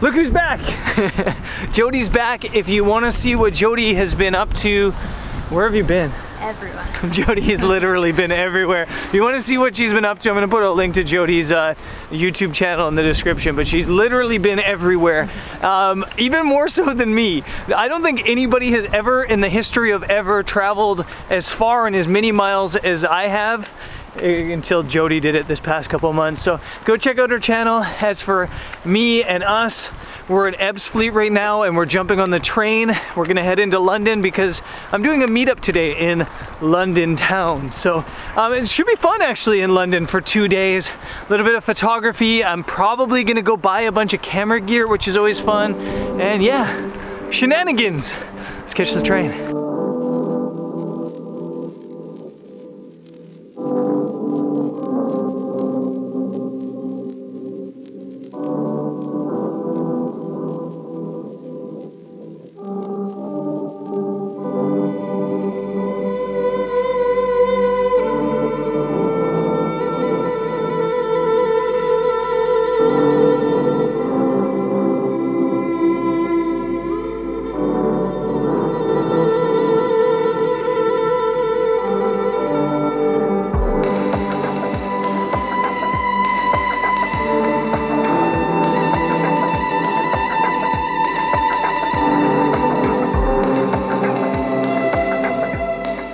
Look who's back! Jody's back. If you want to see what Jody has been up to, where have you been? Everywhere. Jody's literally been everywhere. If you want to see what she's been up to, I'm going to put a link to Jody's YouTube channel in the description, but she's literally been everywhere. Even more so than me. I don't think anybody has ever, in the history of ever, traveled as far and as many miles as I have, until Jody did it this past couple months. So go check out her channel. As for me and us, we're in Ebbsfleet right now and we're jumping on the train. We're gonna head into London because I'm doing a meetup today in London town. So it should be fun actually in London for 2 days. A little bit of photography. I'm probably gonna go buy a bunch of camera gear, which is always fun. And yeah, shenanigans. Let's catch the train.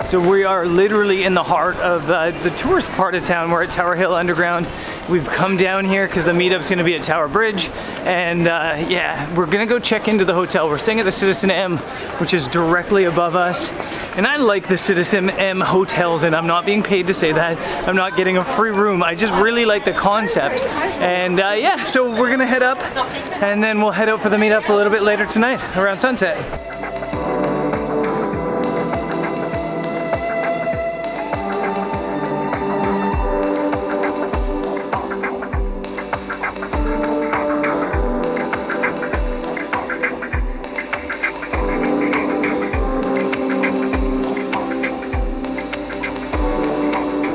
So we are literally in the heart of the tourist part of town. We're at Tower Hill Underground. We've come down here because the meetup's gonna be at Tower Bridge. And yeah, we're gonna go check into the hotel. We're staying at the Citizen M, which is directly above us. And I like the Citizen M hotels, and I'm not being paid to say that. I'm not getting a free room. I just really like the concept. And yeah, so we're gonna head up and then we'll head out for the meetup a little bit later tonight around sunset.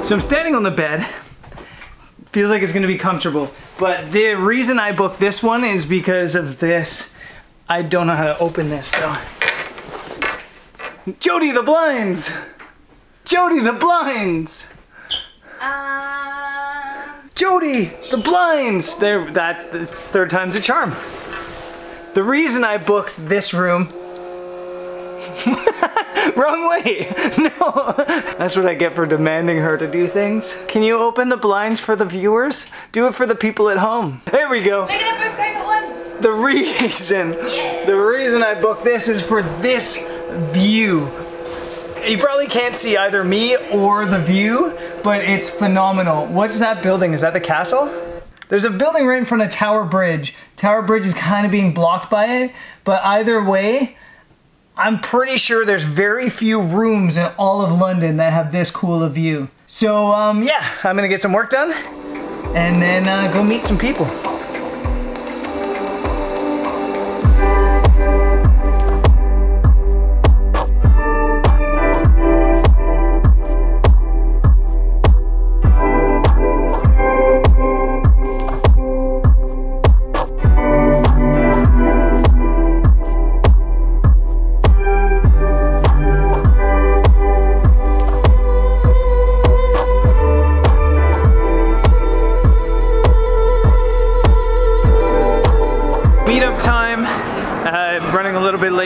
So I'm standing on the bed. Feels like it's gonna be comfortable. But the reason I booked this one is because of this. I don't know how to open this though. Jody, the blinds! Jody, the blinds! Jody, the blinds! There, the third time's a charm. The reason I booked this room wrong way! No! That's what I get for demanding her to do things. Can you open the blinds for the viewers? Do it for the people at home. There we go. Look at the both going at once! The reason I booked this is for this view. You probably can't see either me or the view, but it's phenomenal. What's that building? Is that the castle? There's a building right in front of Tower Bridge. Tower Bridge is kind of being blocked by it, but either way, I'm pretty sure there's very few rooms in all of London that have this cool a view. So yeah, I'm gonna get some work done and then go meet some people.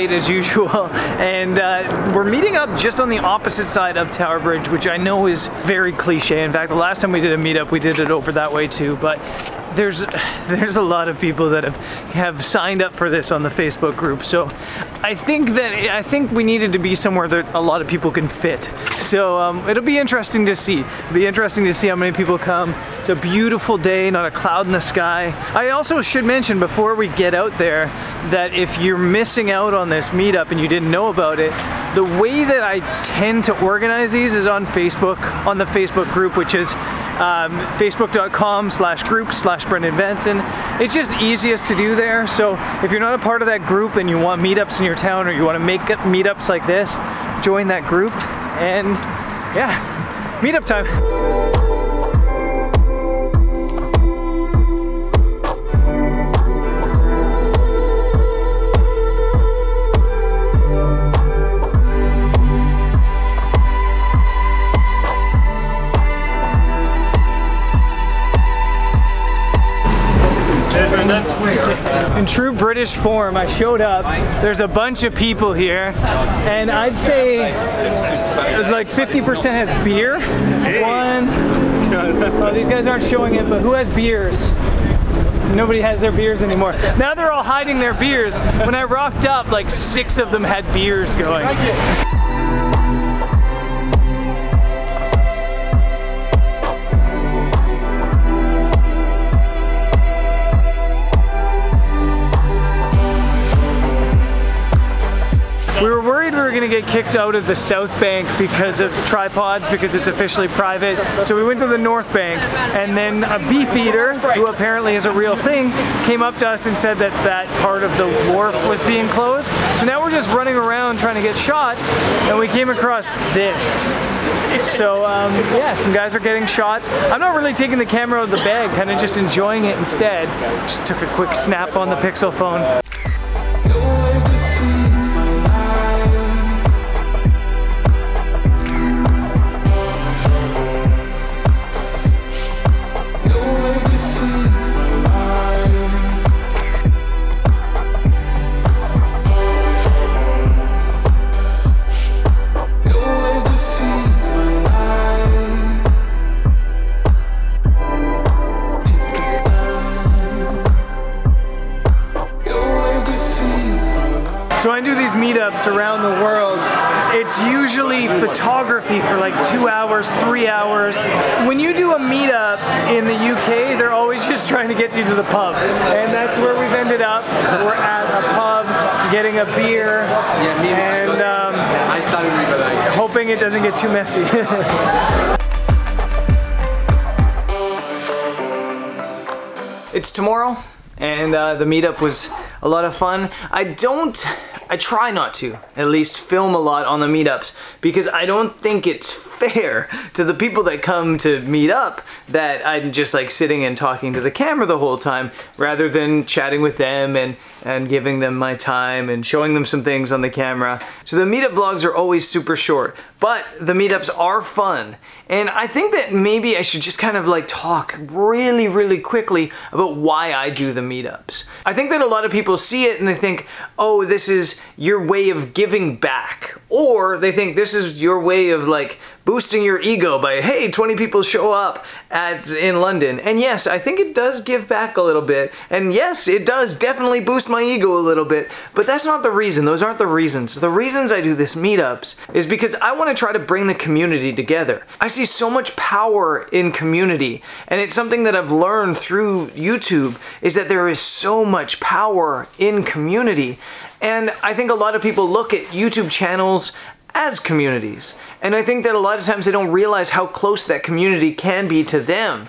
As usual, and we're meeting up just on the opposite side of Tower Bridge, which I know is very cliche. In fact, the last time we did a meetup, we did it over that way too, but there's a lot of people that have signed up for this on the Facebook group. So I think we needed to be somewhere that a lot of people can fit. So it'll be interesting to see. It'll be interesting to see how many people come. It's a beautiful day, not a cloud in the sky. I also should mention before we get out there that if you're missing out on this meetup and you didn't know about it, the way that I tend to organize these is on Facebook, on the Facebook group, which is facebook.com/group/Brendan Benson. It's just easiest to do there. So if you're not a part of that group and you want meetups in your town, or you want to make meetups like this, join that group, and yeah, meetup time. In true British form, I showed up. There's a bunch of people here, and I'd say like 50% has beer. Oh, these guys aren't showing it, but who has beers? Nobody has their beers anymore. Now they're all hiding their beers. When I rocked up, like 6 of them had beers going. We were worried we were going to get kicked out of the South Bank because of tripods, because it's officially private. So we went to the North Bank, and then a beefeater, who apparently is a real thing, came up to us and said that that part of the wharf was being closed. So now we're just running around trying to get shots, and we came across this. So yeah, some guys are getting shots. I'm not really taking the camera out of the bag, kind of just enjoying it instead. Just took a quick snap on the Pixel phone. So I do these meetups around the world. It's usually photography for like 2 hours, 3 hours. When you do a meetup in the UK, they're always just trying to get you to the pub. And that's where we've ended up. We're at a pub, getting a beer, and hoping it doesn't get too messy. It's tomorrow, and the meetup was a lot of fun. I try not to, at least, film a lot on the meetups, because I don't think it's fair to the people that come to meet up that I'm just like sitting and talking to the camera the whole time, rather than chatting with them and giving them my time and showing them some things on the camera. So the meetup vlogs are always super short, but the meetups are fun. And I think that maybe I should just kind of like talk really, really quickly about why I do the meetups. I think that a lot of people see it and they think, oh, this is your way of giving back. Or they think this is your way of like boosting your ego by, hey, 20 people show up in London. And yes, I think it does give back a little bit. And yes, it does definitely boost my ego a little bit. But that's not the reason. Those aren't the reasons. The reasons I do this meetups is because I want to try to bring the community together. I see so much power in community. And it's something that I've learned through YouTube, is that there is so much power in community. And I think a lot of people look at YouTube channels as communities. And I think that a lot of times they don't realize how close that community can be to them.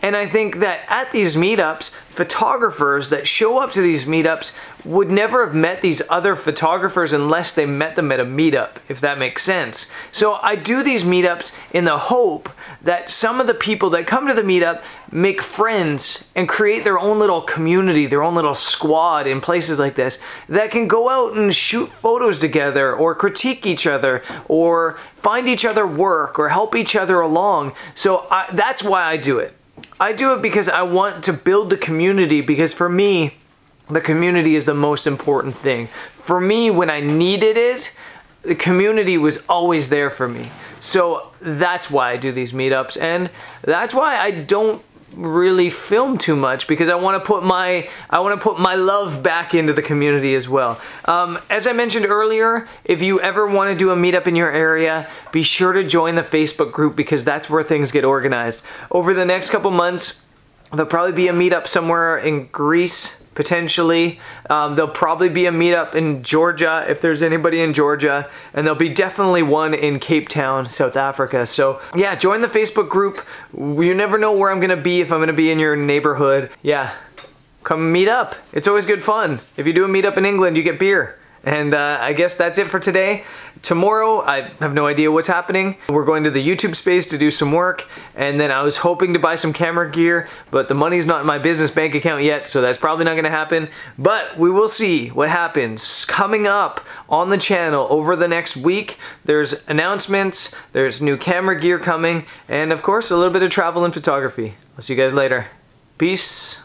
And I think that at these meetups, photographers that show up to these meetups would never have met these other photographers unless they met them at a meetup, if that makes sense. So I do these meetups in the hope that some of the people that come to the meetup make friends and create their own little community, their own little squad in places like this that can go out and shoot photos together or critique each other or find each other work or help each other along. So that's why I do it. I do it because I want to build the community, because for me, the community is the most important thing. For me, when I needed it, the community was always there for me. So that's why I do these meetups, and that's why I don't really film too much, because I want to put my love back into the community as well. As I mentioned earlier, if you ever want to do a meetup in your area, be sure to join the Facebook group, because that's where things get organized. Over the next couple months, there'll probably be a meetup somewhere in Greece, potentially. There'll probably be a meetup in Georgia, if there's anybody in Georgia, and there'll be definitely one in Cape Town, South Africa. So yeah, join the Facebook group. You never know where I'm gonna be, if I'm gonna be in your neighborhood. Yeah, come meet up. It's always good fun. If you do a meetup in England, you get beer. And I guess that's it for today. Tomorrow, I have no idea what's happening. We're going to the YouTube space to do some work, and then I was hoping to buy some camera gear, but the money's not in my business bank account yet, so that's probably not gonna happen. But we will see what happens. Coming up on the channel over the next week, there's announcements, there's new camera gear coming, and of course, a little bit of travel and photography. I'll see you guys later. Peace.